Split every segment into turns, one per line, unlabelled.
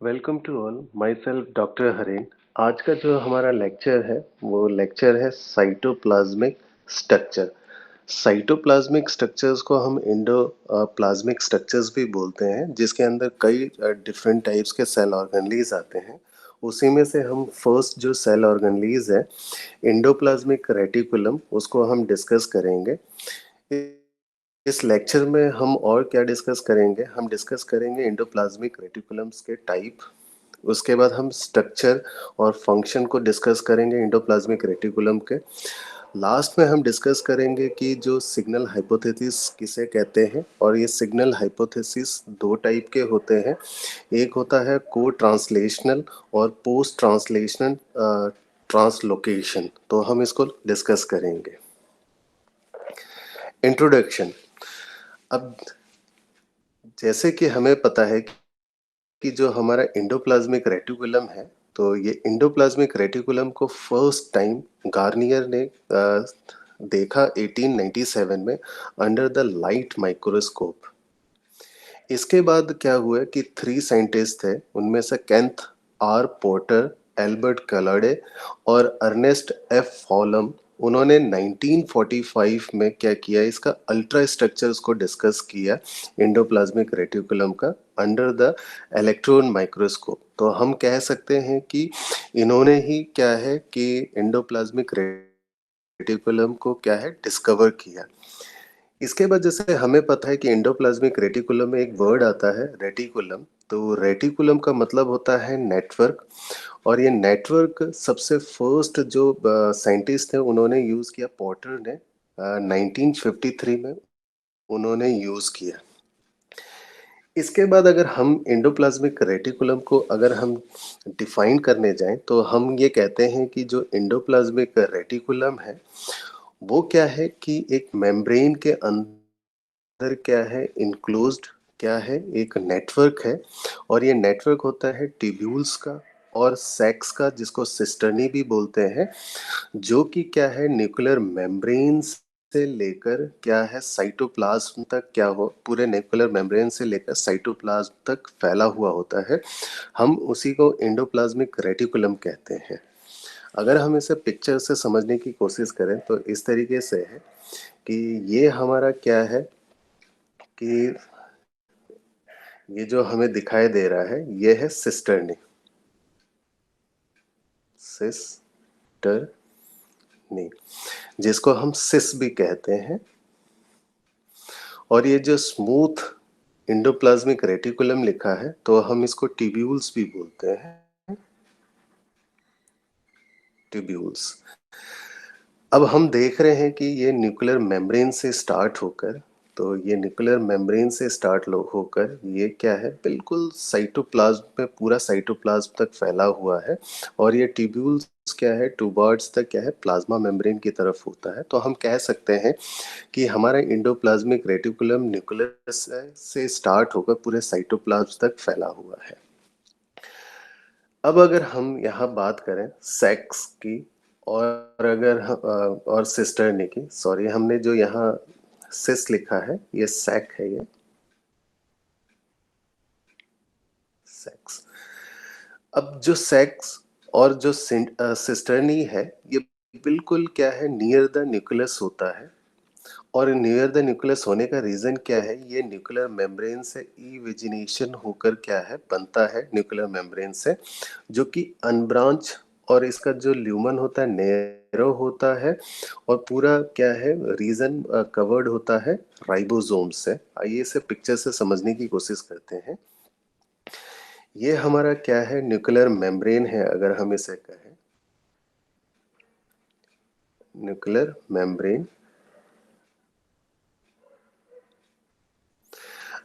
Welcome to all myself doctor Haren. आज का जो हमारा लेक्चर है वो लेक्चर है साइटोप्लाज्मिक स्ट्रक्चर। साइटोप्लाज्मिक स्ट्रक्चर्स को हम प्लाज्मिक स्ट्रक्चर्स भी बोलते हैं, जिसके अंदर कई डिफरेंट टाइप्स के सेल ऑर्गेनलीज आते हैं। उसी में से हम फर्स्ट जो सेल ऑर्गेनलीज है एंडोप्लाज्मिक रेटिकुलम, उसको हम डिस्कस करेंगे। इस लेक्चर में हम और क्या डिस्कस करेंगे, हम डिस्कस करेंगे एंडोप्लाज्मिक रेटिकुलम्स के टाइप। उसके बाद हम स्ट्रक्चर और फंक्शन को डिस्कस करेंगे एंडोप्लाज्मिक रेटिकुलम के। लास्ट में हम डिस्कस करेंगे कि जो सिग्नल हाइपोथेसिस किसे कहते हैं, और ये सिग्नल हाइपोथेसिस दो टाइप के होते हैं। एक होता है को ट्रांसलेशनल और पोस्ट ट्रांसलेशनल ट्रांसलोकेशन। तो हम इसको डिस्कस करेंगे। इंट्रोडक्शन। अब जैसे कि हमें पता है कि जो हमारा एंडोप्लाज्मिक रेटिकुलम है, तो ये एंडोप्लाज्मिक रेटिकुलम को फर्स्ट टाइम गार्नियर ने देखा 1897 में अंडर द लाइट माइक्रोस्कोप। इसके बाद क्या हुआ कि थ्री साइंटिस्ट थे, उनमें से केंथ आर पोर्टर, एल्बर्ट कलाडे और अर्नेस्ट एफ फॉलम। उन्होंने 1945 में क्या किया, इसका अल्ट्रा स्ट्रक्चर्स को डिस्कस किया एंडोप्लाज्मिक रेटिकुलम का अंडर द इलेक्ट्रॉन माइक्रोस्कोप। तो हम कह सकते हैं कि इन्होंने ही क्या है कि एंडोप्लाज्मिक रेटिकुलम को क्या है डिस्कवर किया। इसके बाद जैसे हमें पता है कि एंडोप्लाज्मिक रेटिकुलम में एक वर्ड आता है रेटिकुलम। तो रेटिकुलम का मतलब होता है नेटवर्क, और ये नेटवर्क सबसे फर्स्ट जो साइंटिस्ट थे उन्होंने यूज किया, पॉटर ने 1953 में उन्होंने यूज किया। इसके बाद अगर हम एंडोप्लाज्मिक रेटिकुलम को अगर हम डिफाइन करने जाएं, तो हम ये कहते हैं कि जो एंडोप्लाज्मिक रेटिकुलम है वो क्या है कि एक मेम्ब्रेन के अंदर क्या है इनक्लोज्ड, क्या है एक नेटवर्क है। और ये नेटवर्क होता है ट्यूब्यूल्स का और सेक्स का, जिसको सिस्टर्नी भी बोलते हैं, जो कि क्या है न्यूक्लियर मेम्ब्रेन से लेकर क्या है साइटोप्लाज्म तक, क्या हो पूरे न्यूक्लियर मेम्ब्रेन से लेकर साइटोप्लाज्म तक फैला हुआ होता है। हम उसी को एंडोप्लाज्मिक रेटिकुलम कहते हैं। अगर हम इसे पिक्चर से समझने की कोशिश करें तो इस तरीके से है कि ये हमारा क्या है कि ये जो हमें दिखाई दे रहा है ये है सिस्टर्नी, सिस्टर्नी, जिसको हम सिस भी कहते हैं। और ये जो स्मूथ एंडोप्लाज्मिक रेटिकुलम लिखा है, तो हम इसको ट्यूब्यूल्स भी बोलते हैं, ट्यूब्यूल्स। अब हम देख रहे हैं कि ये न्यूक्लियर मेम्ब्रेन से स्टार्ट होकर, तो ये न्यूक्लियर मेम्ब्रेन से स्टार्ट होकर ये क्या है बिल्कुल साइटोप्लाज्म में, पूरा साइटोप्लाज्म तक फैला हुआ है। और ये ट्यूब्यूल्स क्या है टूबार्ड्स तक क्या है प्लाज्मा मेम्ब्रेन की तरफ होता है। तो हम कह सकते हैं कि हमारा एंडोप्लाज्मिक रेटिकुलम न्यूक्लियस से स्टार्ट होकर पूरे साइटोप्लाज्म तक फैला हुआ है। अब अगर हम यहाँ बात करें सेक्स की, और अगर और सिस्टर्नी की, सॉरी हमने जो यहाँ सिस लिखा है ये सैक है, ये सेक्स। अब जो सेक्स और जो सिस्टर्नी है, ये बिल्कुल क्या है नियर द न्यूक्लियस होता है। और नियर द न्यूक्लियस होने का रीजन क्या है, ये न्यूक्लियर मेम्ब्रेन से इवेजिनेशन होकर क्या है बनता है न्यूक्लियर मेम्ब्रेन से, जो कि अनब्रांच, और इसका जो ल्यूमन होता है नैरो होता है, और पूरा क्या है रीजन कवर्ड होता है राइबोसोम से। आइए इसे पिक्चर से समझने की कोशिश करते हैं। ये हमारा क्या है न्यूक्लियर मेम्ब्रेन है, अगर हम इसे कहें न्यूक्लियर मेम्ब्रेन।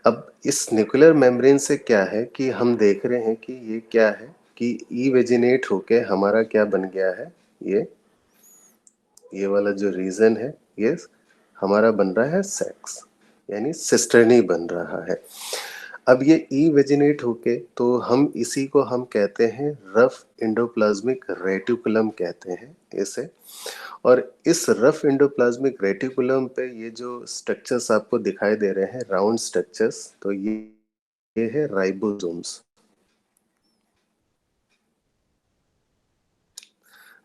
अब इस न्यूक्लियर मेम्ब्रेन से क्या है कि हम देख रहे हैं कि ये क्या है कि इवेजिनेट होके हमारा क्या बन गया है, ये वाला जो रीजन है ये हमारा बन रहा है सेक्स, यानी सिस्टर्नी बन रहा है। अब ये इवेजिनेट होके, तो हम इसी को हम कहते हैं रफ एंडोप्लाज्मिक रेटिकुलम कहते हैं इसे। और इस रफ एंडोप्लाज्मिक रेटिकुलम पे ये जो स्ट्रक्चर्स आपको दिखाई दे रहे हैं राउंड स्ट्रक्चर्स, तो ये है राइबोसोम्स।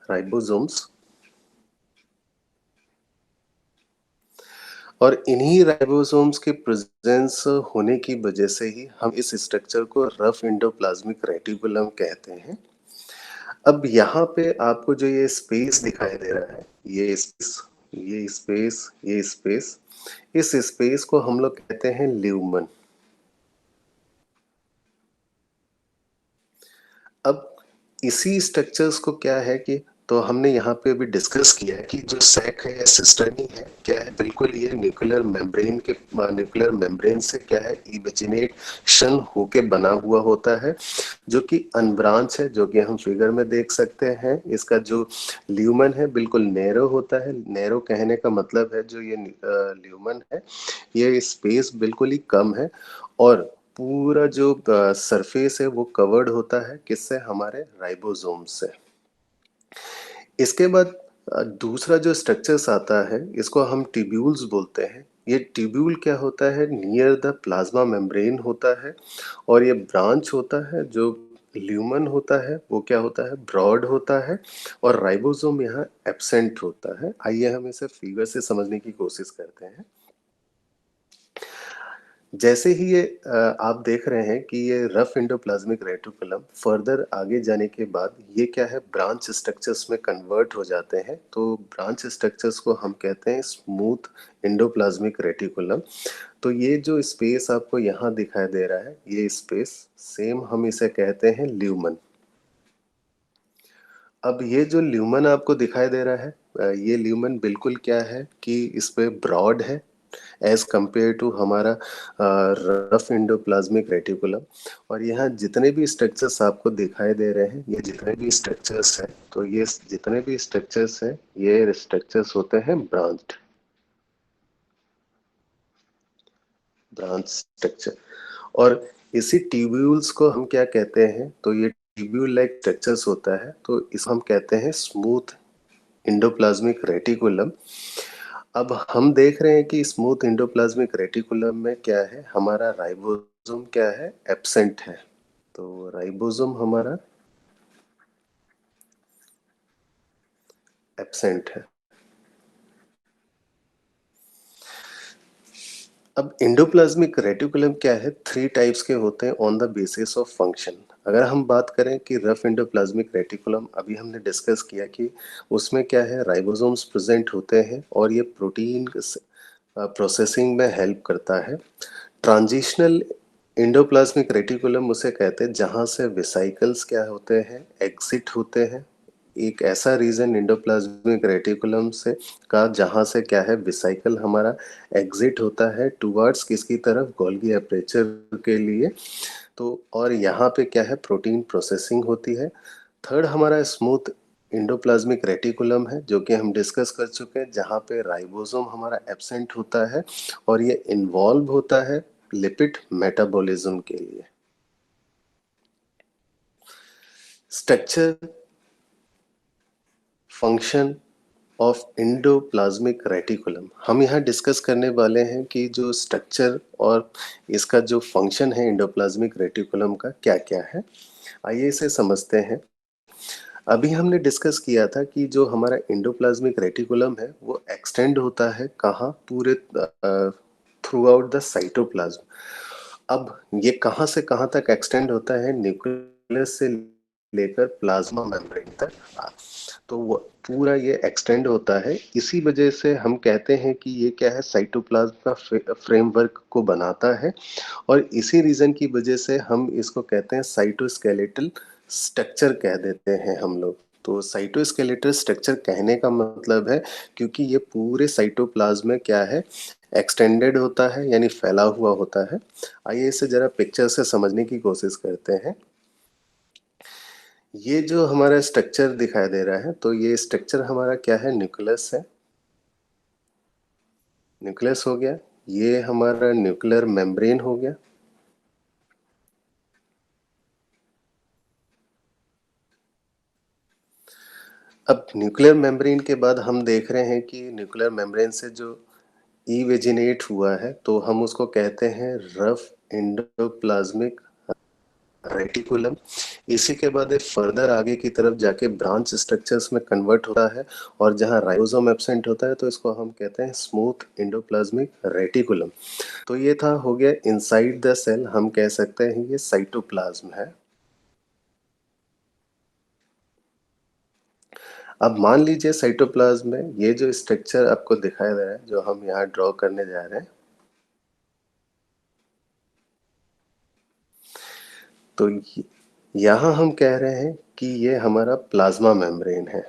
राइबोसोम्स, और इन्हीं राइबोसोम्स के प्रेजेंस होने की वजह से ही हम इस स्ट्रक्चर को रफ एंडोप्लाज्मिक रेटिकुलम कहते हैं। अब यहाँ पे आपको जो ये स्पेस दिखाई दे रहा है, ये स्पेस, ये स्पेस, ये स्पेस, इस स्पेस को हम लोग कहते हैं ल्यूमन। अब इसी स्ट्रक्चर्स को क्या है कि तो हमने यहाँ पे भी डिस्कस किया है कि जो सैक है या सिस्टर्नी है क्या है, बिल्कुल ये न्यूक्लियर मेम्ब्रेन से क्या है इवेजिनेशन होके बना हुआ होता है, जो कि अनब्रांच है, जो कि हम फिगर में देख सकते हैं। इसका जो ल्यूमन है बिल्कुल नैरो होता है। नैरो कहने का मतलब है जो ये ल्यूमन है, ये स्पेस बिल्कुल ही कम है, और पूरा जो सरफेस है वो कवर्ड होता है किससे, हमारे राइबोसोम से। इसके बाद दूसरा जो स्ट्रक्चर्स आता है इसको हम ट्यूब्यूल्स बोलते हैं। ये ट्यूब्यूल क्या होता है, नियर द प्लाज्मा मेम्ब्रेन होता है, और ये ब्रांच होता है। जो ल्यूमन होता है वो क्या होता है, ब्रॉड होता है, और राइबोसोम यहाँ एब्सेंट होता है। आइए हम इसे फिगर से समझने की कोशिश करते हैं। जैसे ही ये आप देख रहे हैं कि ये रफ एंडोप्लाज्मिक रेटिकुलम फर्दर आगे जाने के बाद ये क्या है, ब्रांच स्ट्रक्चर्स में कन्वर्ट हो जाते हैं। तो ब्रांच स्ट्रक्चर्स को हम कहते हैं स्मूथ एंडोप्लाज्मिक रेटिकुलम। तो ये जो स्पेस आपको यहाँ दिखाई दे रहा है, ये स्पेस सेम हम इसे कहते हैं ल्यूमन। अब ये जो ल्यूमन आपको दिखाई दे रहा है, ये ल्यूमन बिल्कुल क्या है कि इस पे ब्रॉड है एज कंपेयर टू हमारा रफ एंडोप्लाज्मिक रेटिकुलम। और यहाँ जितने भी स्ट्रक्चर्स आपको दिखाई दे रहे हैं, ये जितने भी स्ट्रक्चर्स हैं, तो ये जितने भी स्ट्रक्चर्स हैं, ये स्ट्रक्चर्स होते हैं ब्रांच स्ट्रक्चर। और इसी ट्यूब्यूल्स को हम क्या कहते हैं, तो ये ट्यूब्यूल लाइक स्ट्रक्चर्स होता है, तो इसको हम कहते हैं स्मूथ एंडोप्लाज्मिक रेटिकुलम। अब हम देख रहे हैं कि स्मूथ एंडोप्लाज्मिक रेटिकुलम में क्या है, हमारा राइबोसोम क्या है, एब्सेंट है। तो राइबोसोम हमारा एब्सेंट है। अब एंडोप्लाज्मिक रेटिकुलम क्या है, थ्री टाइप्स के होते हैं on the basis of function. अगर हम बात करें कि रफ एंडोप्लाज्मिक रेटिकुलम, अभी हमने डिस्कस किया कि उसमें क्या है, राइबोसोम्स प्रेजेंट होते हैं और ये प्रोटीन प्रोसेसिंग में हेल्प करता है। ट्रांजिशनल एंडोप्लाज्मिक रेटिकुलम उसे कहते हैं जहां से वेसिकल्स क्या होते हैं, एग्जिट होते हैं। एक ऐसा रीजन एंडोप्लाज्मिक रेटिकुलम से का जहां से क्या है, वेसिकल हमारा एग्जिट होता है टुवर्ड्स किसकी तरफ, गोल्गी एपर्चर के लिए। तो और यहाँ पे क्या है, प्रोटीन प्रोसेसिंग होती है। थर्ड हमारा स्मूथ एंडोप्लाज्मिक रेटिकुलम है, जो कि हम डिस्कस कर चुके हैं, जहाँ पे राइबोसोम हमारा एब्सेंट होता है, और ये इन्वॉल्व होता है लिपिड मेटाबॉलिज्म के लिए। Structure, function of endoplasmic reticulum, हम यहाँ डिस्कस करने वाले हैं कि जो स्ट्रक्चर और इसका जो फंक्शन है एंडोप्लाज्मिक रेटिकुलम का क्या क्या है। आइए इसे समझते हैं। अभी हमने डिस्कस किया था कि जो हमारा एंडोप्लाज्मिक रेटिकुलम है वो एक्सटेंड होता है कहाँ, पूरे थ्रू आउट द साइटोप्लाज्म। अब ये कहाँ से कहाँ तक एक्सटेंड होता है, न्यूक्लियस से लेकर प्लाज्मा मेम्ब्रेन तक। तो वो पूरा ये एक्सटेंड होता है। इसी वजह से हम कहते हैं कि ये क्या है, साइटोप्लाज्म का फ्रेमवर्क को बनाता है, और इसी रीजन की वजह से हम इसको कहते हैं साइटोस्केलेटल स्ट्रक्चर कह देते हैं हम लोग। तो साइटोस्केलेटल स्ट्रक्चर कहने का मतलब है क्योंकि ये पूरे साइटोप्लाज्म में क्या है, एक्सटेंडेड होता है, यानी फैला हुआ होता है। आइए इसे जरा पिक्चर से समझने की कोशिश करते हैं। ये जो हमारा स्ट्रक्चर दिखाई दे रहा है, तो ये स्ट्रक्चर हमारा क्या है, न्यूक्लियस है। न्यूक्लियस हो गया, ये हमारा न्यूक्लियर मेम्ब्रेन हो गया। अब न्यूक्लियर मेम्ब्रेन के बाद हम देख रहे हैं कि न्यूक्लियर मेम्ब्रेन से जो इवेजिनेट हुआ है, तो हम उसको कहते हैं रफ एंडोप्लाज्मिक रेटिकुलम। इसी के बाद ये फर्दर आगे की तरफ जाके ब्रांच स्ट्रक्चर्स में कन्वर्ट होता है और जहाँ राइबोसोम एब्सेंट होता है तो इसको हम कहते हैं स्मूथ एंडोप्लाज्मिक रेटिकुलम। तो ये था हो गया इनसाइड द सेल, हम कह सकते हैं ये साइटोप्लाज्म है। अब मान लीजिए साइटोप्लाज्म में ये जो स्ट्रक्चर आपको दिखाई दे रहा है, जो हम यहाँ ड्रॉ करने जा रहे हैं, तो यहाँ हम कह रहे हैं कि ये हमारा प्लाज्मा मेम्ब्रेन है।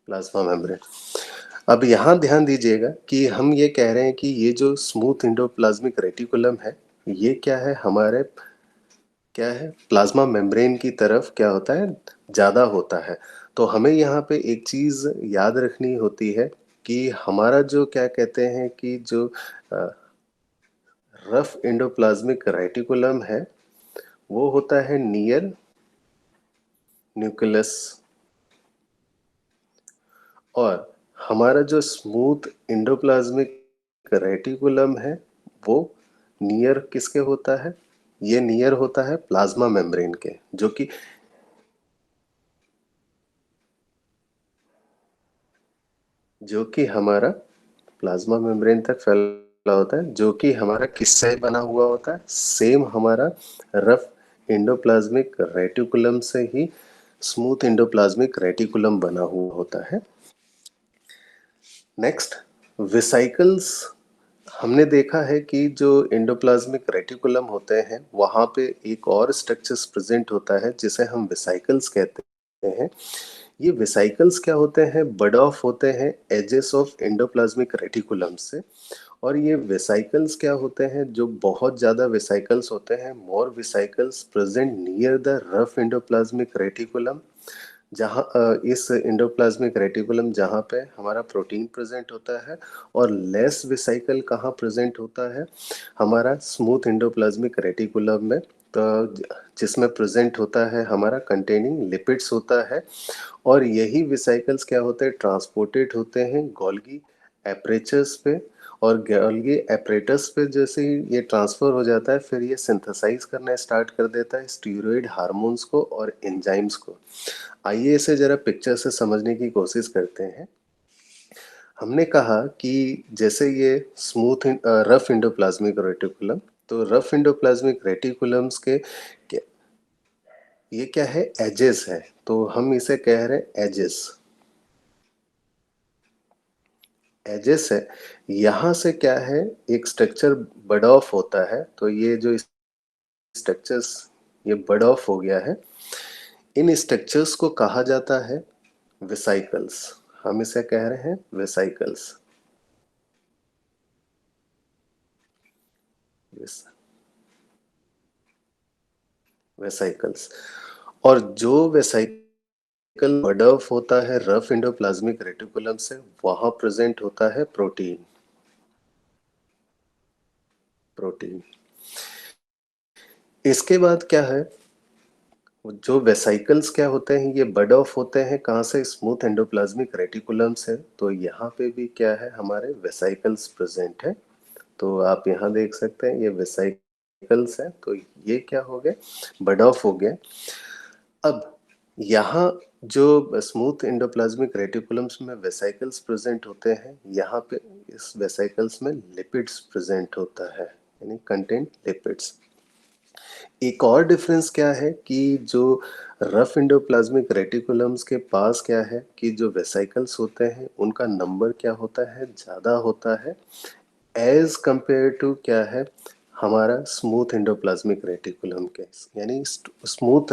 Plasma membrane. अब यहाँ ध्यान दीजिएगा कि हम ये कह रहे हैं कि ये जो स्मूथ एंडोप्लाज्मिक रेटिकुलम है, ये क्या है, हमारे क्या है, प्लाज्मा मेम्ब्रेन की तरफ क्या होता है, ज़्यादा होता है। तो हमें यहाँ पे एक चीज़ याद रखनी होती है कि हमारा जो क्या कहते हैं कि जो रफ एंडोप्लाज्मिक रेटिकुलम है, वो होता है नियर न्यूक्लियस, और हमारा जो स्मूथ एंडोप्लाज्मिक रेटिकुलम है, वो नियर किसके होता है, ये नियर होता है प्लाज्मा मेम्ब्रेन के, जो कि हमारा प्लाज्मा मेम्ब्रेन तक फैला होता है, जो कि हमारा किससे बना हुआ होता है, सेम हमारा रफ एंडोप्लाज्मिक रेटिकुलम से ही स्मूथ एंडोप्लाज्मिक रेटिकुलम बना हुआ होता है। Next, vesicles. हमने देखा है कि जो एंडोप्लाज्मिक रेटिकुलम होते हैं वहाँ पे एक और स्ट्रक्चर्स प्रेजेंट होता है जिसे हम वेसिकल्स कहते हैं। ये वेसिकल्स क्या होते हैं, बड ऑफ होते हैं एजेस ऑफ एंडोप्लाज्मिक रेटिकुलम से। और ये वेसिकल्स क्या होते हैं, जो बहुत ज़्यादा वेसिकल्स होते हैं, more vesicles present near the rough endoplasmic reticulum, जहाँ इस एंडोप्लाज्मिक रेटिकुलम जहाँ पे हमारा प्रोटीन प्रेजेंट होता है, और लेस वेसिकल कहाँ प्रेजेंट होता है, हमारा स्मूथ एंडोप्लाज्मिक रेटिकुलम में, तो जिसमें प्रेजेंट होता है हमारा कंटेनिंग लिपिड्स होता है। और यही वेसिकल्स क्या होते हैं, ट्रांसपोर्टेड होते हैं गोल्गी एपरेचर्स पे, और गोल्गी एपरेटस पे जैसे ही ये ट्रांसफर हो जाता है, फिर ये सिंथेसाइज करना स्टार्ट कर देता है स्टीरॉयड हार्मोन्स को और एंजाइम्स को। आइए इसे जरा पिक्चर से समझने की कोशिश करते हैं। हमने कहा कि जैसे ये स्मूथ रफ एंडोप्लाज्मिक रेटिकुलम, तो रफ एंडोप्लाज्मिक रेटिकुलम्स के ये क्या है, एजेस है, तो हम इसे कह रहे हैं एजेस। एजेस है, यहाँ से क्या है, एक स्ट्रक्चर बड ऑफ होता है, तो ये जो स्ट्रक्चर्स ये बड ऑफ हो गया है, इन स्ट्रक्चर्स को कहा जाता है वेसिकल्स। हम इसे कह रहे हैं वेसिकल्स। वेसिकल्स। और जो वेसिकल बड ऑफ होता है रफ एंडोप्लाज्मिक रेटिकुलम से, वहां प्रेजेंट होता है प्रोटीन। प्रोटीन। इसके बाद क्या है, जो वेसिकल्स क्या होते हैं, ये बड ऑफ होते हैं कहाँ से, स्मूथ एंडोप्लाज्मिक रेटिकुलम से। तो यहाँ पे भी क्या है, हमारे वेसिकल्स प्रेजेंट है। तो आप यहाँ देख सकते हैं ये वेसिकल्स है, तो ये क्या हो गया, बड ऑफ हो गया। अब यहाँ जो स्मूथ एंडोप्लाज्मिक रेटिकुलम्स में वेसिकल्स प्रेजेंट होते हैं, यहाँ पे इस वेसिकल्स में लिपिड्स प्रेजेंट होता है, यानी कंटेंट लिपिड्स। एक और डिफरेंस क्या है कि जो रफ एंडोप्लाज्मिक रेटिकुलम्स के पास क्या है कि जो वेसिकल्स होते हैं उनका नंबर क्या होता है, ज़्यादा होता है, एज कंपेयर टू क्या है, हमारा स्मूथ एंडोप्लाज्मिक रेटिकुलम के। यानी स्मूथ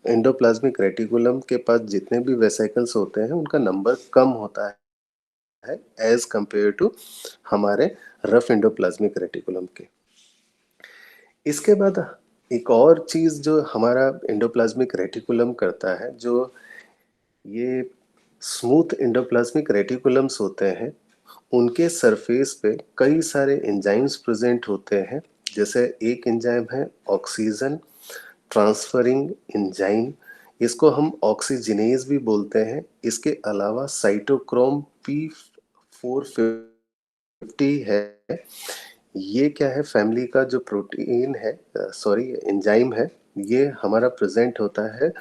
एंडोप्लाज्मिक रेटिकुलम के पास जितने भी वेसिकल्स होते हैं उनका नंबर कम होता है एज कंपेयर टू हमारे रफ एंडोप्लाज्मिक रेटिकुलम के। इसके बाद एक और चीज़ जो हमारा एंडोप्लाज्मिक रेटिकुलम करता है, जो ये स्मूथ एंडोप्लाज्मिक रेटिकुलम्स होते हैं, उनके सरफेस पे कई सारे एंजाइम्स प्रेजेंट होते हैं। जैसे एक एंजाइम है ऑक्सीजन ट्रांसफरिंग एंजाइम, इसको हम ऑक्सीजिनेज भी बोलते हैं। इसके अलावा साइटोक्रोम P450 50 है, ये क्या है फैमिली का जो प्रोटीन है सॉरी एंजाइम है, ये हमारा प्रेज़ेंट होता है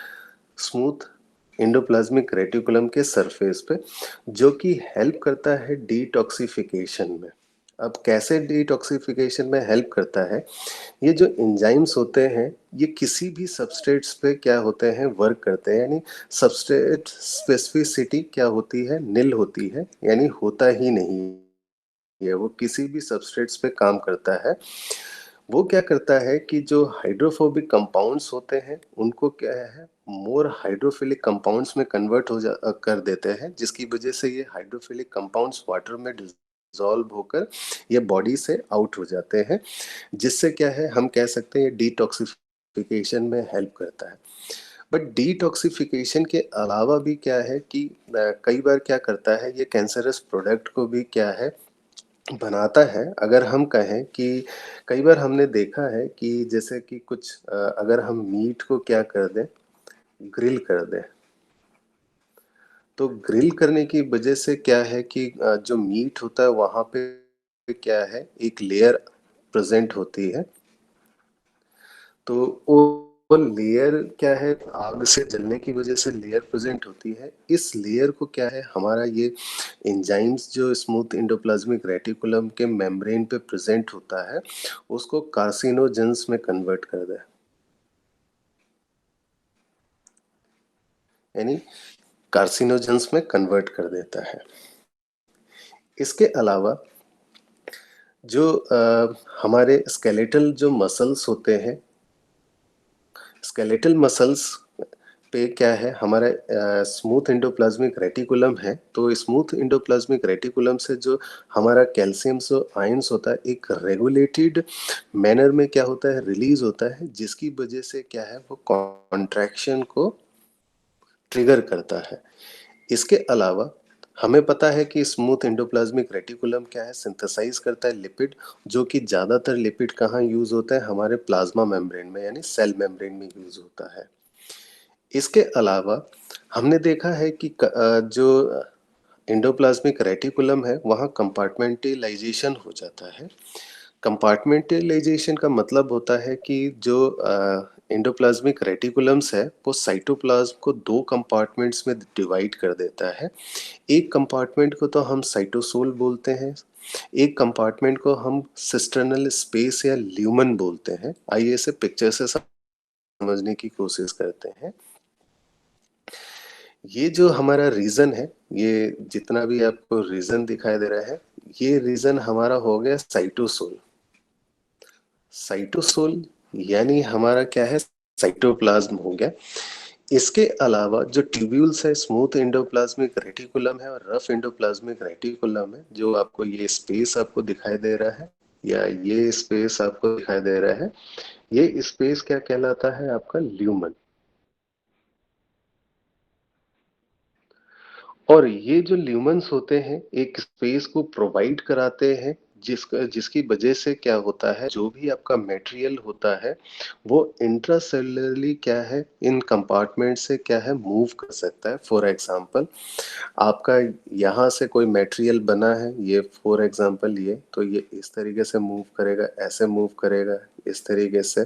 स्मूथ एंडोप्लाज्मिक रेटिकुलम के सरफेस पे, जो कि हेल्प करता है डिटॉक्सिफिकेशन में। अब कैसे डिटॉक्सिफिकेशन में हेल्प करता है? ये जो एंजाइम्स होते हैं, ये किसी भी सबस्ट्रेट्स पे क्या होते हैं वर्क करते हैं, यानी सबस्ट्रेट स्पेसिफिसिटी क्या होती है, निल होती है, यानी होता ही नहीं है, वो किसी भी सबस्ट्रेट्स पे काम करता है। वो क्या करता है कि जो हाइड्रोफोबिक कंपाउंड्स होते हैं, उनको क्या है मोर हाइड्रोफिलिक कंपाउंड्स में कन्वर्ट कर देते हैं, जिसकी वजह से ये हाइड्रोफिलिक कंपाउंड्स वाटर में डिसॉल्व होकर ये बॉडी से आउट हो जाते हैं, जिससे क्या है हम कह सकते हैं ये डिटॉक्सिफिकेशन में हेल्प करता है। बट डिटॉक्सिफिकेशन के अलावा भी क्या है कि कई बार क्या करता है ये कैंसरस प्रोडक्ट को भी क्या है बनाता है। अगर हम कहें कि कई बार हमने देखा है कि जैसे कि कुछ अगर हम मीट को क्या कर दें, ग्रिल कर दें, तो ग्रिल करने की वजह से क्या है कि जो मीट होता है वहाँ पे क्या है एक लेयर प्रेजेंट होती है, तो वो लेयर क्या है आग से जलने की वजह से लेयर प्रेजेंट होती है। इस लेयर को क्या है हमारा ये एंजाइम्स जो स्मूथ एंडोप्लाज्मिक रेटिकुलम के मेम्ब्रेन पे प्रेजेंट होता है, उसको कार्सिनोजेंस में कन्वर्ट कर दे, यानी कार्सिनोजेंस में कन्वर्ट कर देता है। इसके अलावा जो हमारे स्केलेटल जो मसल्स होते हैं, स्केलेटल मसल्स पे क्या है हमारा स्मूथ एंडोप्लाज्मिक रेटिकुलम है, तो स्मूथ एंडोप्लाज्मिक रेटिकुलम से जो हमारा कैल्शियम जो आयंस होता है एक रेगुलेटेड मैनर में क्या होता है रिलीज होता है, जिसकी वजह से क्या है वो कॉन्ट्रैक्शन को ट्रिगर करता है। इसके अलावा हमें पता है कि स्मूथ एंडोप्लाज्मिक रेटिकुलम क्या है सिंथेसाइज करता है लिपिड, जो कि ज़्यादातर लिपिड कहाँ यूज होता है हमारे प्लाज्मा मेम्ब्रेन में, यानी सेल मेम्ब्रेन में यूज होता है। इसके अलावा हमने देखा है कि जो एंडोप्लाज्मिक रेटिकुलम है वहाँ कंपार्टमेंटलाइजेशन हो जाता है। कंपार्टमेंटलाइजेशन का मतलब होता है कि जो एंडोप्लाज्मिक रेटिकुलम्स है वो साइटोप्लाज्म को दो कंपार्टमेंट्स में डिवाइड कर देता है। एक कंपार्टमेंट को तो हम साइटोसोल बोलते हैं, एक कंपार्टमेंट को हम सिस्टर्नल स्पेस या ल्यूमन बोलते हैं। आइए इसे पिक्चर से समझने की कोशिश करते हैं। ये जो हमारा रीजन है, ये जितना भी आपको रीजन दिखाई दे रहा है, ये रीजन हमारा हो गया साइटोसोल। साइटोसोल यानी हमारा क्या है साइटोप्लाज्म हो गया। इसके अलावा जो ट्यूब्यूल्स है स्मूथ एंडोप्लाज्मिक रेटिकुलम है और रफ एंडोप्लाज्मिक रेटिकुलम है, जो आपको ये स्पेस आपको दिखाई दे रहा है या ये स्पेस आपको दिखाई दे रहा है, ये स्पेस क्या कहलाता है आपका ल्यूमन। और ये जो ल्यूमन्स होते हैं एक स्पेस को प्रोवाइड कराते हैं, जिसकी वजह से क्या होता है जो भी आपका मटेरियल होता है वो इंट्रासेलुलरली क्या है इन कंपार्टमेंट से क्या है मूव कर सकता है। फॉर एग्जांपल आपका यहाँ से कोई मटेरियल बना है, ये फॉर एग्जांपल ये तो ये इस तरीके से मूव करेगा, ऐसे मूव करेगा इस तरीके से,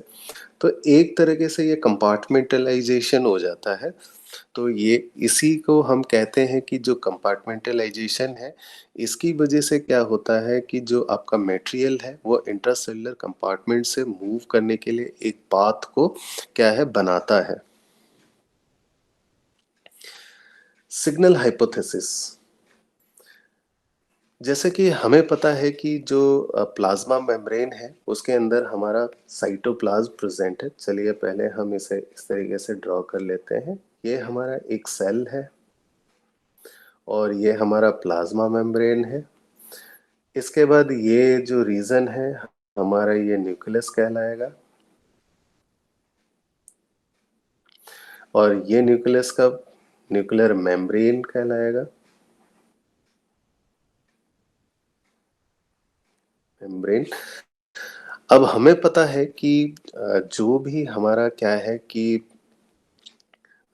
तो एक तरीके से ये कंपार्टमेंटलाइजेशन हो जाता है। तो ये इसी को हम कहते हैं कि जो कंपार्टमेंटलाइजेशन है, इसकी वजह से क्या होता है कि जो आपका मटेरियल है वो इंट्रासेल्युलर कंपार्टमेंट से मूव करने के लिए एक पाथ को क्या है बनाता है। सिग्नल हाइपोथेसिस, जैसे कि हमें पता है कि जो प्लाज्मा मेम्ब्रेन है उसके अंदर हमारा साइटोप्लाज्म प्रेजेंट है। चलिए पहले हम इसे इस तरीके से ड्रॉ कर लेते हैं। ये हमारा एक सेल है और ये हमारा प्लाज्मा मेम्ब्रेन है। इसके बाद ये जो रीजन है हमारा ये न्यूक्लियस कहलाएगा और ये न्यूक्लियस का न्यूक्लियर मेम्ब्रेन कहलाएगा। मेम्ब्रेन। अब हमें पता है कि जो भी हमारा क्या है कि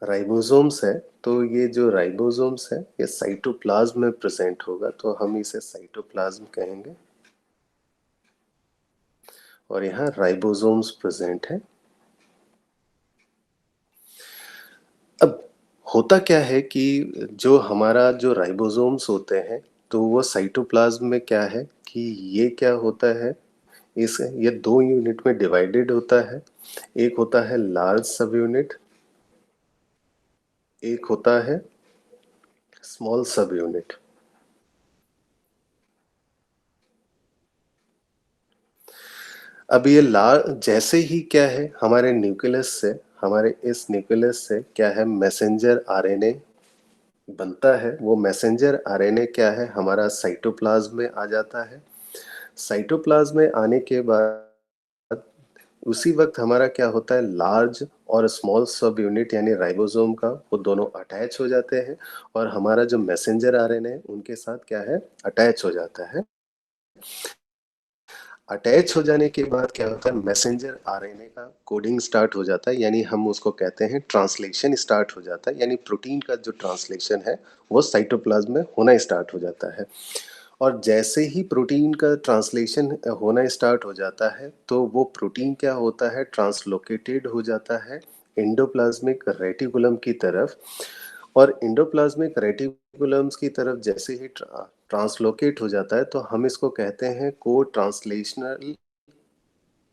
राइबोसोम्स है, तो ये जो राइबोसोम्स है ये साइटोप्लाज्म में प्रेजेंट होगा, तो हम इसे साइटोप्लाज्म कहेंगे। और यहाँ राइबोसोम्स प्रेजेंट है। अब होता क्या है कि जो हमारा जो राइबोसोम्स होते हैं, तो वो साइटोप्लाज्म में क्या है कि ये क्या होता है, इस ये दो यूनिट में डिवाइडेड होता है। एक होता है लार्ज सब यूनिट, एक होता है स्मॉल सब यूनिट। अब ये लार जैसे ही क्या है हमारे न्यूक्लियस से, हमारे इस न्यूक्लियस से क्या है मैसेंजर आरएनए बनता है। वो मैसेंजर आरएनए क्या है हमारा साइटोप्लाज्म में आ जाता है। साइटोप्लाज्म में आने के बाद उसी वक्त हमारा क्या होता है, लार्ज और स्मॉल सब यूनिट यानी राइबोसोम का वो दोनों अटैच हो जाते हैं और हमारा जो मैसेंजर आरएनए है उनके साथ क्या है अटैच हो जाता है। अटैच हो जाने के बाद क्या होता है, मैसेंजर आरएनए का कोडिंग स्टार्ट हो जाता है, यानी हम उसको कहते हैं ट्रांसलेशन स्टार्ट हो जाता है, यानी प्रोटीन का जो ट्रांसलेशन है वो साइटोप्लाज्म में होना स्टार्ट हो जाता है। और जैसे ही प्रोटीन का ट्रांसलेशन होना स्टार्ट हो जाता है तो वो प्रोटीन क्या होता है, ट्रांसलोकेटेड हो जाता है एंडोप्लाज्मिक रेटिकुलम की तरफ। और एंडोप्लाज्मिक रेटिकुलम्स की तरफ जैसे ही ट्रांसलोकेट हो जाता है तो हम इसको कहते हैं को ट्रांसलेशनल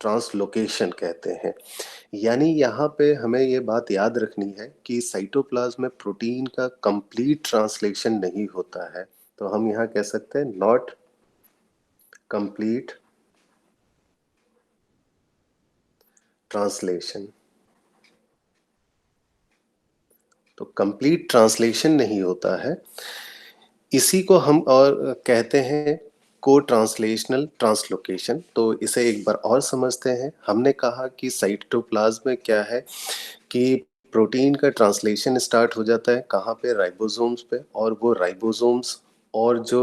ट्रांसलोकेशन कहते हैं। यानी यहाँ पे हमें ये बात याद रखनी है कि साइटोप्लाज्म में प्रोटीन का कंप्लीट ट्रांसलेशन नहीं होता है, तो हम यहाँ कह सकते हैं नॉट कंप्लीट ट्रांसलेशन। तो कंप्लीट ट्रांसलेशन नहीं होता है, इसी को हम और कहते हैं को ट्रांसलेशनल ट्रांसलोकेशन। तो इसे एक बार और समझते हैं। हमने कहा कि साइटोप्लाज्म में क्या है कि प्रोटीन का ट्रांसलेशन स्टार्ट हो जाता है कहाँ पे, राइबोसोम्स पे। और वो राइबोसोम्स और जो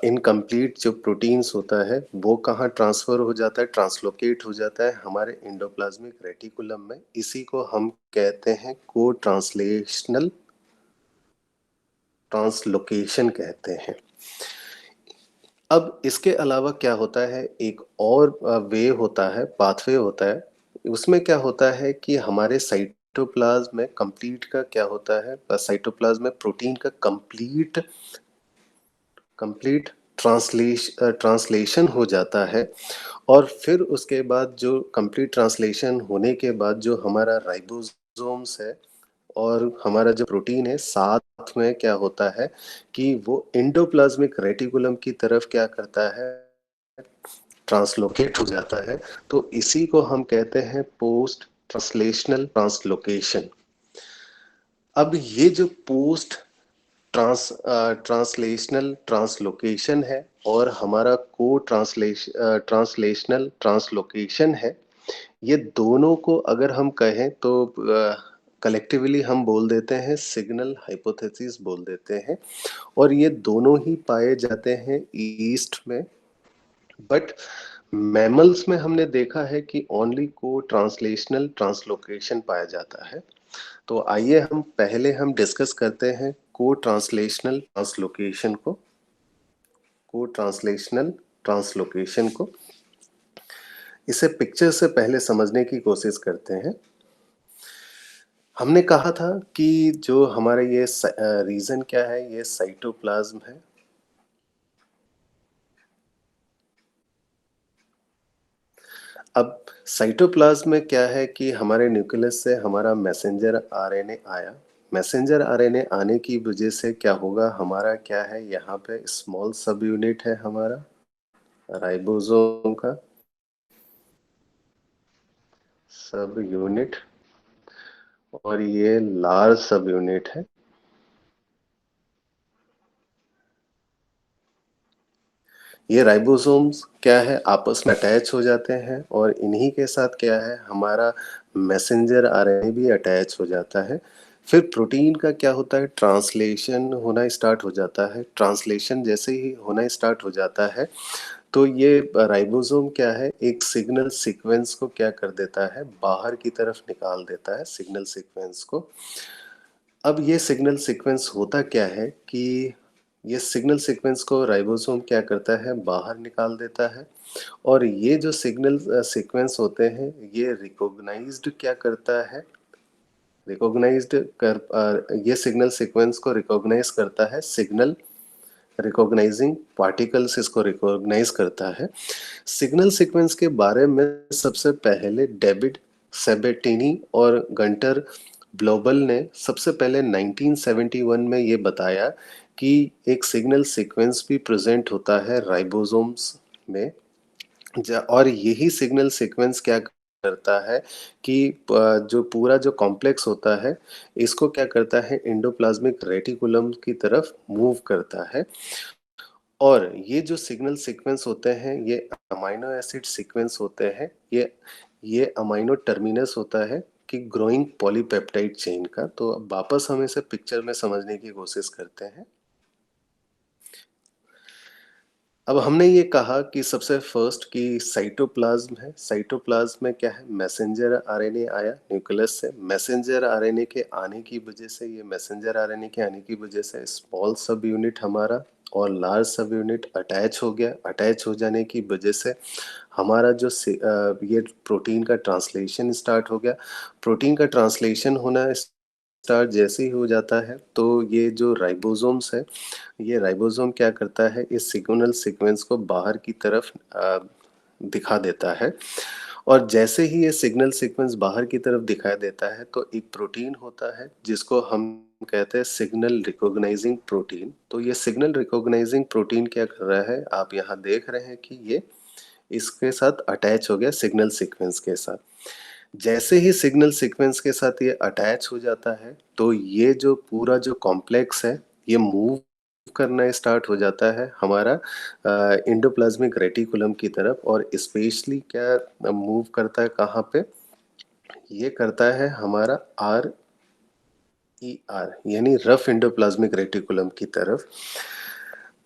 इनकम्प्लीट जो प्रोटीन्स होता है वो कहाँ ट्रांसफर हो जाता है, ट्रांसलोकेट हो जाता है हमारे एंडोप्लाज्मिक रेटिकुलम में। इसी को हम कहते हैं को ट्रांसलेशनल ट्रांसलोकेशन कहते हैं। अब इसके अलावा क्या होता है, एक और वे होता है, पाथवे होता है। उसमें क्या होता है कि हमारे साइटोप्लाज्म में कंप्लीट का क्या होता है, साइटोप्लाज्म में प्रोटीन का कंप्लीट कंप्लीट ट्रांसलेशन हो जाता है। और फिर उसके बाद जो कंप्लीट ट्रांसलेशन होने के बाद जो हमारा राइबोसोम्स है और हमारा जो प्रोटीन है साथ में क्या होता है कि वो एंडोप्लाज्मिक रेटिकुलम की तरफ क्या करता है, ट्रांसलोकेट हो जाता है। तो इसी को हम कहते हैं पोस्ट ट्रांसलेशनल ट्रांसलोकेशन। अब ये जो पोस्ट ट्रांसलेशनल ट्रांसलोकेशन है और हमारा को ट्रांसलेशनल ट्रांसलोकेशन है, ये दोनों को अगर हम कहें तो कलेक्टिवली हम बोल देते हैं सिग्नल हाइपोथेसिस बोल देते हैं। और ये दोनों ही पाए जाते हैं ईस्ट में। बट मैमल्स में हमने देखा है कि ओनली को ट्रांसलेशनल ट्रांसलोकेशन पाया जाता है। तो आइए हम डिस्कस करते हैं को ट्रांसलेशनल ट्रांसलोकेशन को इसे पिक्चर से पहले समझने की कोशिश करते हैं। हमने कहा था कि जो हमारा ये रीजन क्या है, ये साइटोप्लाज्म है। अब साइटोप्लाज्म में क्या है कि हमारे न्यूक्लियस से हमारा मैसेंजर आरएनए आया। मैसेंजर आरएनए आने की वजह से क्या होगा, हमारा क्या है यहाँ पे स्मॉल सब यूनिट है हमारा राइबोसोम का सब यूनिट, और ये लार्ज सब यूनिट है। ये राइबोसोम्स क्या है आपस में अटैच हो जाते हैं और इन्हीं के साथ क्या है हमारा मैसेंजर आरएनए भी अटैच हो जाता है। फिर प्रोटीन का क्या होता है, ट्रांसलेशन होना स्टार्ट हो जाता है। ट्रांसलेशन जैसे ही होना स्टार्ट हो जाता है तो ये राइबोसोम क्या है एक सिग्नल सीक्वेंस को क्या कर देता है, बाहर की तरफ निकाल देता है सिग्नल सीक्वेंस को। अब ये सिग्नल सीक्वेंस होता क्या है कि ये सिग्नल सीक्वेंस को राइबोसोम क्या करता है, बाहर निकाल देता है और ये जो सिग्नल सीक्वेंस होते हैं, ये रिकॉग्नाइज़्ड क्या करता है, ये सिग्नल सीक्वेंस को रिकॉग्नाइज़ करता है, सिग्नल रिकॉग्नाइजिंग पार्टिकल्स इसको रिकॉग्नाइज़ करता है। सिग्नल सीक्वेंस के बारे में सबसे पहले डेविड सैबेटिनी और गंटर ब्लोबल ने सबसे पहले 1971 में ये बताया कि एक सिग्नल सीक्वेंस भी प्रेजेंट होता है राइबोसोम्स में। और यही सिग्नल सीक्वेंस क्या करता है कि जो पूरा जो कॉम्प्लेक्स होता है, इसको क्या करता है, एंडोप्लाज्मिक रेटिकुलम की तरफ मूव करता है। और ये जो सिग्नल सीक्वेंस होते हैं, ये अमीनो एसिड सीक्वेंस होते हैं। ये अमीनो टर्मिनस होता है कि ग्रोइंग पॉलीपेप्टाइड चेन का। तो अब वापस हम इसे पिक्चर में समझने की कोशिश करते हैं। अब हमने ये कहा कि सबसे फर्स्ट कि साइटोप्लाज्म है। साइटोप्लाज्म में क्या है, मैसेंजर आरएनए आया न्यूक्लियस से। मैसेंजर आरएनए के आने की वजह से, ये मैसेंजर आरएनए के आने की वजह से स्मॉल सब यूनिट हमारा और लार्ज सब यूनिट अटैच हो गया। अटैच हो जाने की वजह से हमारा जो ये प्रोटीन का ट्रांसलेशन स्टार्ट हो गया। प्रोटीन का ट्रांसलेशन होना स्टार्ट जैसे ही हो जाता है, तो ये जो राइबोसोम्स है, ये राइबोसोम क्या करता है, इस सिग्नल सीक्वेंस को बाहर की तरफ दिखा देता है। और जैसे ही ये सिग्नल सीक्वेंस बाहर की तरफ दिखाई देता है, तो एक प्रोटीन होता है जिसको हम कहते हैं सिग्नल रिकॉग्नाइजिंग प्रोटीन। तो ये सिग्नल रिकॉग्नाइजिंग प्रोटीन क्या कर रहा है, आप यहाँ देख रहे हैं कि ये इसके साथ अटैच हो गया सिग्नल सीक्वेंस के साथ। जैसे ही सिग्नल सीक्वेंस के साथ ये अटैच हो जाता है, तो ये जो पूरा जो कॉम्प्लेक्स है, ये मूव करना स्टार्ट हो जाता है हमारा एंडोप्लाज्मिक रेटिकुलम की तरफ। और स्पेशली क्या मूव करता है, कहाँ पे, ये करता है हमारा आर ई आर यानी रफ एंडोप्लाज्मिक रेटिकुलम की तरफ।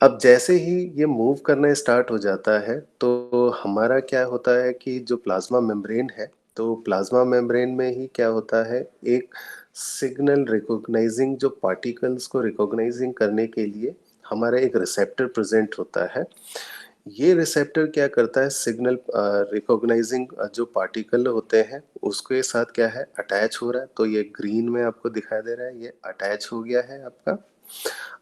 अब जैसे ही ये मूव करना स्टार्ट हो जाता है, तो हमारा क्या होता है कि जो प्लाज्मा मेम्ब्रेन है, तो प्लाज्मा मेम्ब्रेन में ही क्या होता है, एक सिग्नल रिकॉग्नाइजिंग जो पार्टिकल्स को रिकॉग्नाइजिंग करने के लिए हमारा एक रिसेप्टर प्रेजेंट होता है। ये रिसेप्टर क्या करता है, सिग्नल रिकॉग्नाइजिंग जो पार्टिकल होते हैं उसके साथ क्या है, अटैच हो रहा है। तो ये ग्रीन में आपको दिखाई दे रहा है, ये अटैच हो गया है आपका।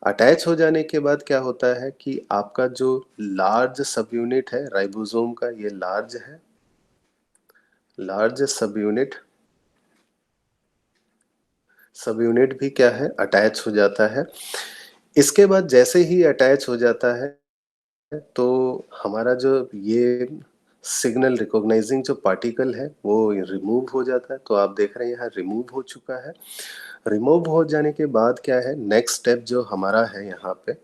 अटैच हो जाने के बाद क्या होता है कि आपका जो लार्ज सब यूनिट है राइबोसोम का, ये लार्ज है, लार्ज सब यूनिट भी क्या है, अटैच हो जाता है। इसके बाद जैसे ही अटैच हो जाता है, तो हमारा जो ये सिग्नल रिकॉग्नाइजिंग जो पार्टिकल है, वो रिमूव हो जाता है। तो आप देख रहे हैं यहाँ रिमूव हो चुका है। रिमूव हो जाने के बाद क्या है, नेक्स्ट स्टेप जो हमारा है यहाँ पे,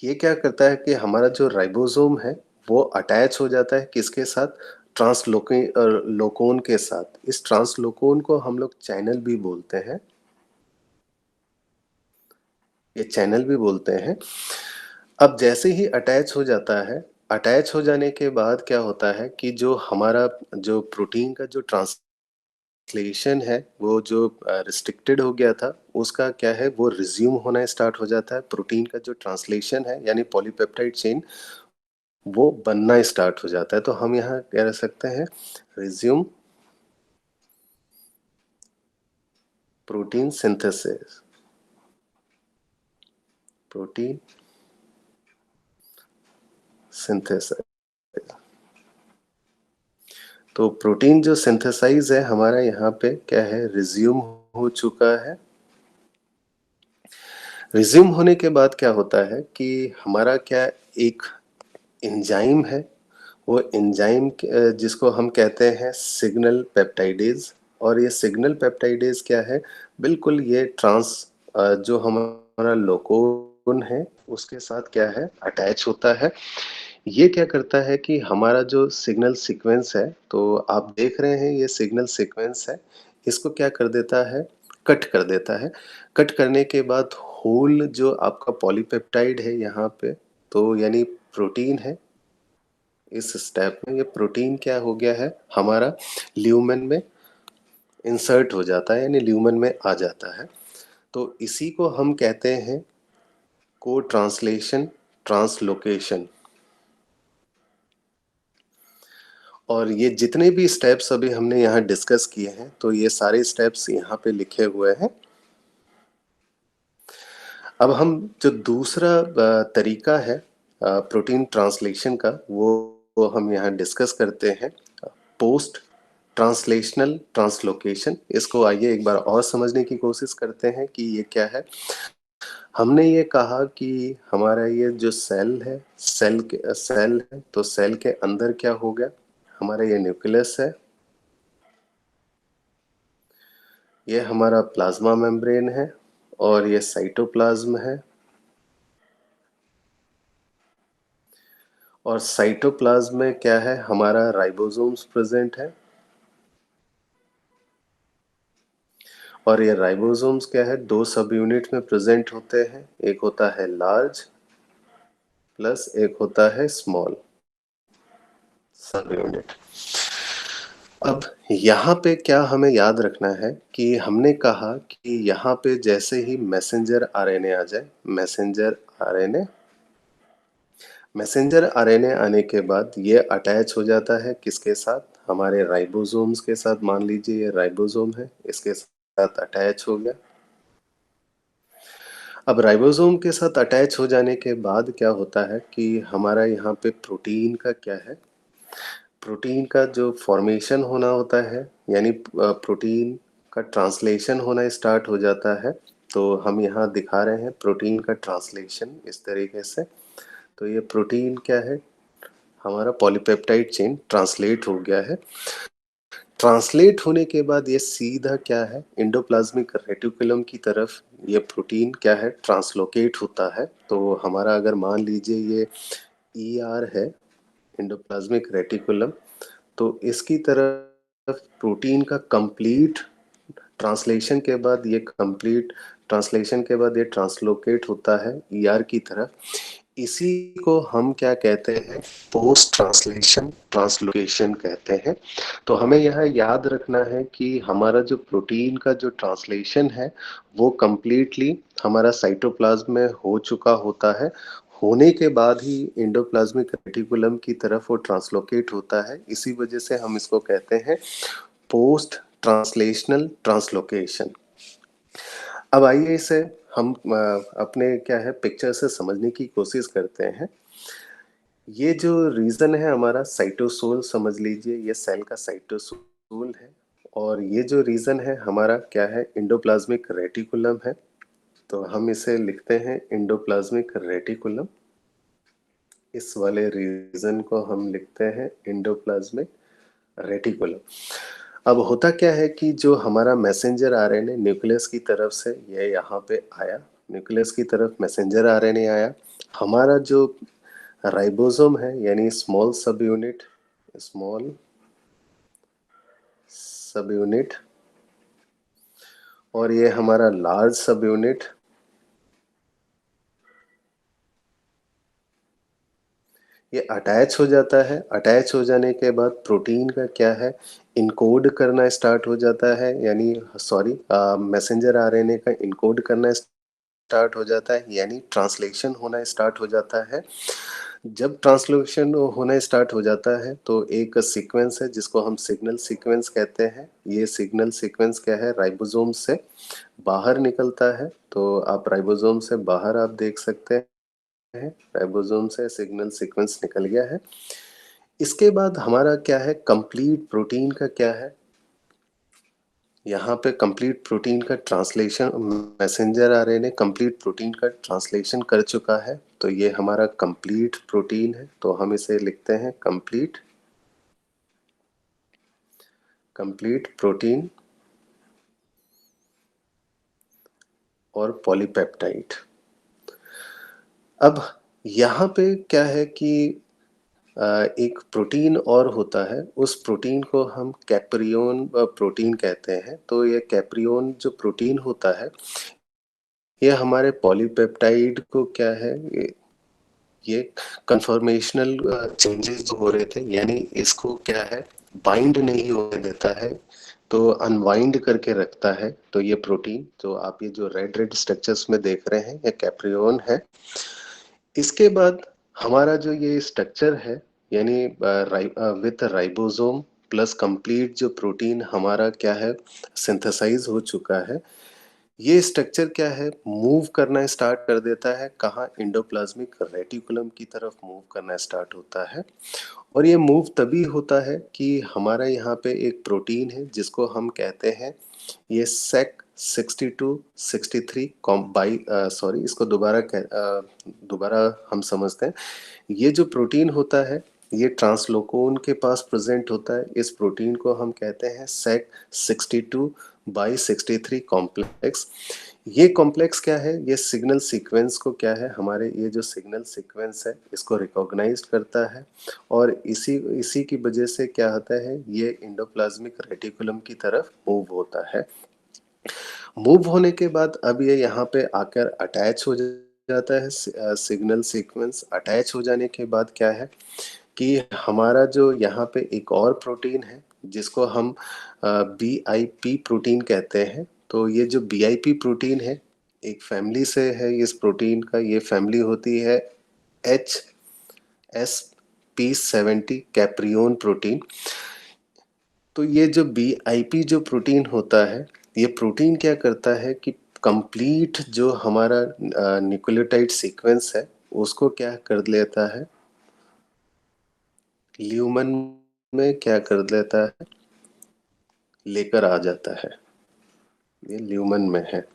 ये क्या करता है कि हमारा जो राइबोसोम है, वो अटैच हो जाता है किसके साथ, लोकोन के साथ। इस ट्रांसलोकोन को हम लोग चैनल भी बोलते हैं, ये चैनल भी बोलते हैं। अब जैसे ही अटैच हो जाता है, अटैच हो जाने के बाद क्या होता है कि जो हमारा जो प्रोटीन का जो ट्रांसलेशन है, वो जो रिस्ट्रिक्टेड हो गया था, उसका क्या है, वो रिज्यूम होना स्टार्ट हो जाता है। प्रोटीन का जो ट्रांसलेशन है यानी पॉलीपेप्टाइड चेन, वो बनना स्टार्ट हो जाता है। तो हम यहाँ कह सकते हैं resume protein synthesis, protein synthesis. तो प्रोटीन जो सिंथेसाइज है हमारा यहाँ पे क्या है, रिज्यूम हो चुका है। रिज्यूम होने के बाद क्या होता है कि हमारा क्या, एक एंजाइम है, वो एंजाइम जिसको हम कहते हैं सिग्नल पेप्टाइडेज। और ये सिग्नल पेप्टाइडेज क्या है, बिल्कुल ये जो हमारा लोकोन है उसके साथ क्या है, अटैच होता है। ये क्या करता है कि हमारा जो सिग्नल सीक्वेंस है, तो आप देख रहे हैं ये सिग्नल सीक्वेंस है, इसको क्या कर देता है, कट कर देता है। कट करने के बाद होल जो आपका पॉलीपेप्टाइड है यहाँ पे, तो यानी प्रोटीन है, इस स्टेप में ये प्रोटीन क्या हो गया है हमारा ल्यूमेन में इंसर्ट हो जाता है, यानी ल्यूमेन में आ जाता है। तो इसी को हम कहते हैं को ट्रांसलेशन, ट्रांसलोकेशन। और ये जितने भी स्टेप्स अभी हमने यहाँ डिस्कस किए हैं, तो ये सारे स्टेप्स यहाँ पे लिखे हुए हैं। अब हम जो दूसरा तरीका है प्रोटीन ट्रांसलेशन का, वो हम यहाँ डिस्कस करते हैं, पोस्ट ट्रांसलेशनल ट्रांसलोकेशन। इसको आइए एक बार और समझने की कोशिश करते हैं कि ये क्या है। हमने ये कहा कि हमारा ये जो सेल है, सेल है, तो सेल के अंदर क्या हो गया, हमारा ये न्यूक्लियस है, ये हमारा प्लाज्मा मेम्ब्रेन है, और ये साइटोप्लाज्म है। और साइटोप्लाज्म में क्या है, हमारा राइबोसोम्स प्रेजेंट है। और ये राइबोसोम्स क्या है, दो सब यूनिट में प्रेजेंट होते हैं। एक होता है लार्ज प्लस एक होता है स्मॉल सब यूनिट। अब यहाँ पे क्या हमें याद रखना है कि हमने कहा कि यहाँ पे जैसे ही मैसेंजर आरएनए आ जाए, मैसेंजर आरएनए आने के बाद ये अटैच हो जाता है किसके साथ, हमारे राइबोसोम्स के साथ। मान लीजिए ये राइबोसोम है, इसके साथ अटैच हो गया। अब राइबोसोम के साथ अटैच हो जाने के बाद क्या होता है कि हमारा यहाँ पे प्रोटीन का क्या है, प्रोटीन का जो फॉर्मेशन होना होता है, यानी प्रोटीन का ट्रांसलेशन होना स्टार्ट हो जाता है। तो हम यहाँ दिखा रहे हैं प्रोटीन का ट्रांसलेशन इस तरीके से। तो ये प्रोटीन क्या है, हमारा पॉलीपेप्टाइड चेन ट्रांसलेट हो गया है। ट्रांसलेट होने के बाद ये सीधा क्या है, एंडोप्लाज्मिक रेटिकुलम की तरफ ये प्रोटीन क्या है, ट्रांसलोकेट होता है। तो हमारा अगर मान लीजिए ये ER है, एंडोप्लाज्मिक रेटिकुलम, तो इसकी तरफ प्रोटीन का कंप्लीट ट्रांसलेशन के बाद ये ट्रांसलोकेट होता है ER की तरफ। इसी को हम क्या कहते हैं, पोस्ट ट्रांसलेशन ट्रांसलोकेशन कहते हैं। तो हमें यह याद रखना है कि हमारा जो प्रोटीन का जो ट्रांसलेशन है, वो कंप्लीटली हमारा साइटोप्लाज्म में हो चुका होता है। होने के बाद ही एंडोप्लाज्मिक रेटिकुलम की तरफ वो ट्रांसलोकेट होता है। इसी वजह से हम इसको कहते हैं पोस्ट ट्रांसलेशनल ट्रांसलोकेशन। अब आइए इसे हम अपने क्या है पिक्चर से समझने की कोशिश करते हैं। ये जो रीजन है हमारा साइटोसोल, समझ लीजिए ये सेल का साइटोसोल है। और ये जो रीजन है हमारा क्या है, एंडोप्लाज्मिक रेटिकुलम है। तो हम इसे लिखते हैं एंडोप्लाज्मिक रेटिकुलम। इस वाले रीजन को हम लिखते हैं एंडोप्लाज्मिक रेटिकुलम। अब होता क्या है कि जो हमारा मैसेंजर आरएनए न्यूक्लियस की तरफ से ये यहाँ पे आया, न्यूक्लियस की तरफ मैसेंजर आरएनए आया। हमारा जो राइबोसोम है, यानी स्मॉल सब यूनिट, और ये हमारा लार्ज सब यूनिट, ये अटैच हो जाता है। अटैच हो जाने के बाद प्रोटीन का क्या है, इनकोड करना स्टार्ट हो जाता है, यानी सॉरी मैसेंजर आरएनए का इनकोड करना स्टार्ट हो जाता है, यानी ट्रांसलेशन होना स्टार्ट हो जाता है। जब ट्रांसलेशन होना स्टार्ट हो जाता है तो एक सीक्वेंस है जिसको हम सिग्नल सीक्वेंस कहते हैं। ये सिग्नल सीक्वेंस क्या है, राइबोसोम से बाहर निकलता है। तो आप राइबोसोम से बाहर आप देख सकते हैं, राइबोसोम से सिग्नल सीक्वेंस निकल गया है। इसके बाद हमारा क्या है, कंप्लीट प्रोटीन का क्या है, यहाँ पे कंप्लीट प्रोटीन का translation, messenger RNA complete protein का ट्रांसलेशन कर चुका है। तो ये हमारा कंप्लीट प्रोटीन है। तो हम इसे लिखते हैं कंप्लीट प्रोटीन और पॉलीपेप्टाइड। अब यहाँ पे क्या है कि एक प्रोटीन और होता है, उस प्रोटीन को हम कैप्रियोन प्रोटीन कहते हैं। तो ये कैप्रियोन जो प्रोटीन होता है, ये हमारे पॉलीपेप्टाइड को क्या है, ये कन्फर्मेशनल चेंजेस जो हो रहे थे, यानी इसको क्या है, बाइंड नहीं होने देता है तो अनवाइंड करके रखता है। तो ये प्रोटीन तो आप ये जो रेड रेड स्ट्रक्चर्स में देख रहे हैं ये कैप्रियोन है। इसके बाद हमारा जो ये स्ट्रक्चर है यानी विथ राइबोसोम प्लस कंप्लीट जो प्रोटीन हमारा क्या है सिंथेसाइज हो चुका है, ये स्ट्रक्चर क्या है मूव करना स्टार्ट कर देता है कहाँ एंडोप्लाज्मिक रेटिकुलम की तरफ मूव करना स्टार्ट होता है। और ये मूव तभी होता है कि हमारा यहाँ पे एक प्रोटीन है जिसको हम कहते हैं ये सेक 62 63 बाई सॉरी इसको दोबारा हम समझते हैं। ये जो प्रोटीन होता है ये ट्रांसलोकोन के पास प्रेजेंट होता है। इस प्रोटीन को हम कहते हैं सेक 62/63 कॉम्प्लेक्स। ये कॉम्प्लेक्स क्या है, ये सिग्नल सीक्वेंस को क्या है हमारे ये जो सिग्नल सीक्वेंस है इसको रिकॉग्नाइज करता है। और इसी इसी की वजह से क्या होता है ये एंडोप्लाज्मिक रेटिकुलम की तरफ मूव होता है। मूव होने के बाद अब ये यहाँ पे आकर अटैच हो जाता है। सिग्नल सीक्वेंस अटैच हो जाने के बाद क्या है कि हमारा जो यहाँ पे एक और प्रोटीन है जिसको हम BIP प्रोटीन कहते हैं। तो ये जो BIP प्रोटीन है एक फैमिली से है इस प्रोटीन का, ये फैमिली होती है HSP70 कैप्रियोन प्रोटीन। तो ये जो BIP जो प्रोटीन होता है ये प्रोटीन क्या करता है कि कंप्लीट जो हमारा न्यूक्लियोटाइड सीक्वेंस है उसको क्या कर लेता है ल्यूमन में क्या कर लेता है लेकर आ जाता है। ये ल्यूमन में है।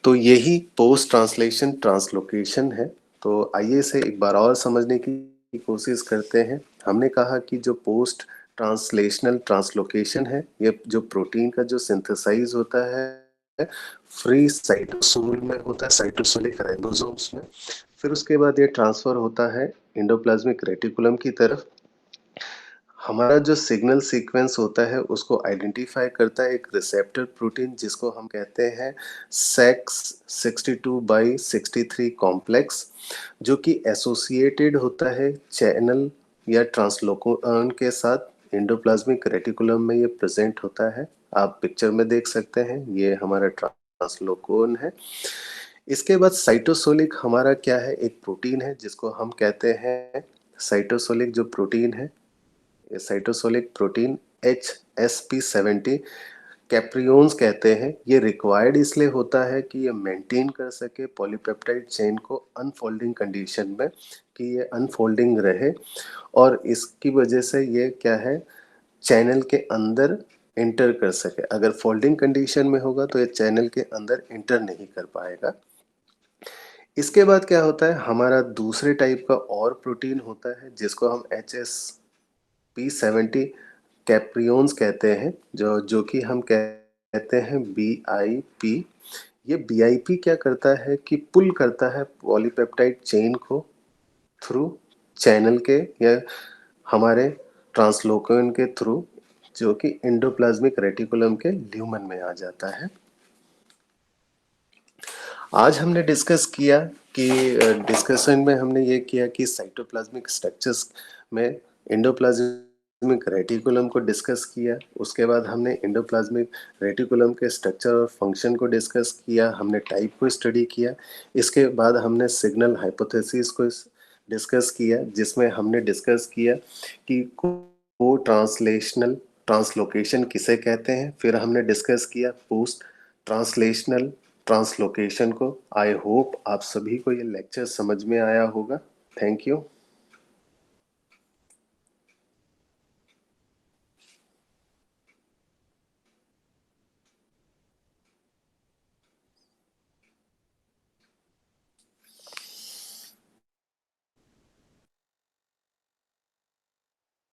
तो यही पोस्ट ट्रांसलेशन ट्रांसलोकेशन है। तो आइए इसे एक बार और समझने की कोशिश करते हैं। हमने कहा कि जो पोस्ट ट्रांसलेशनल ट्रांसलोकेशन है ये जो प्रोटीन का जो सिंथेसाइज होता है फ्री साइटोसोल में होता है, साइटोसोलिक राइबोसोम्स में। फिर उसके बाद ये ट्रांसफर होता है एंडोप्लाज्मिक रेटिकुलम की तरफ। हमारा जो सिग्नल सीक्वेंस होता है उसको आइडेंटिफाई करता है एक रिसेप्टर प्रोटीन जिसको हम कहते हैं सेक्स 62/63 कॉम्प्लेक्स, जो कि एसोसिएटेड होता है चैनल या ट्रांसलोकोन के साथ। एंडोप्लाज्मिक रेटिकुलम में ये प्रेजेंट होता है, आप पिक्चर में देख सकते हैं ये हमारा ट्रांसलोकोन है। इसके बाद साइटोसोलिक हमारा क्या है एक प्रोटीन है जिसको हम कहते हैं साइटोसोलिक जो प्रोटीन है साइटोसोलिक प्रोटीन HSP70 कैप्रियोन्स कहते हैं। ये रिक्वायर्ड इसलिए होता है कि ये मेंटेन कर सके पॉलीपेप्टाइड चेन को अनफोल्डिंग कंडीशन में, कि ये अनफोल्डिंग रहे। और इसकी वजह से ये क्या है चैनल के अंदर इंटर कर सके। अगर फोल्डिंग कंडीशन में होगा तो ये चैनल के अंदर इंटर नहीं कर पाएगा। इसके बाद क्या होता है हमारा दूसरे टाइप का और प्रोटीन होता है जिसको हम P70 कैप्रियोन्स कहते हैं, जो कि हम कहते हैं BIP। ये BIP क्या करता है कि पुल करता है पॉलीपेप्टाइड चेन को थ्रू चैनल के या हमारे ट्रांसलोकेन के थ्रू, जो कि एंडोप्लाज्मिक रेटिकुलम के ल्यूमन में आ जाता है। आज हमने डिस्कस किया कि डिस्कशन में हमने ये किया कि साइटोप्लाज्मिक स्ट्रक्चर्स में एंडोप्लाज्मिक रेटिकुलम को डिस्कस किया। उसके बाद हमने एंडोप्लाज्मिक रेटिकुलम के स्ट्रक्चर और फंक्शन को डिस्कस किया, हमने टाइप को स्टडी किया। इसके बाद हमने सिग्नल हाइपोथेसिस को डिस्कस किया जिसमें हमने डिस्कस किया कि को ट्रांसलेशनल ट्रांसलोकेशन किसे कहते हैं। फिर हमने डिस्कस किया पोस्ट ट्रांसलेशनल ट्रांसलोकेशन को। आई होप आप सभी को ये लेक्चर समझ में आया होगा। Thank you.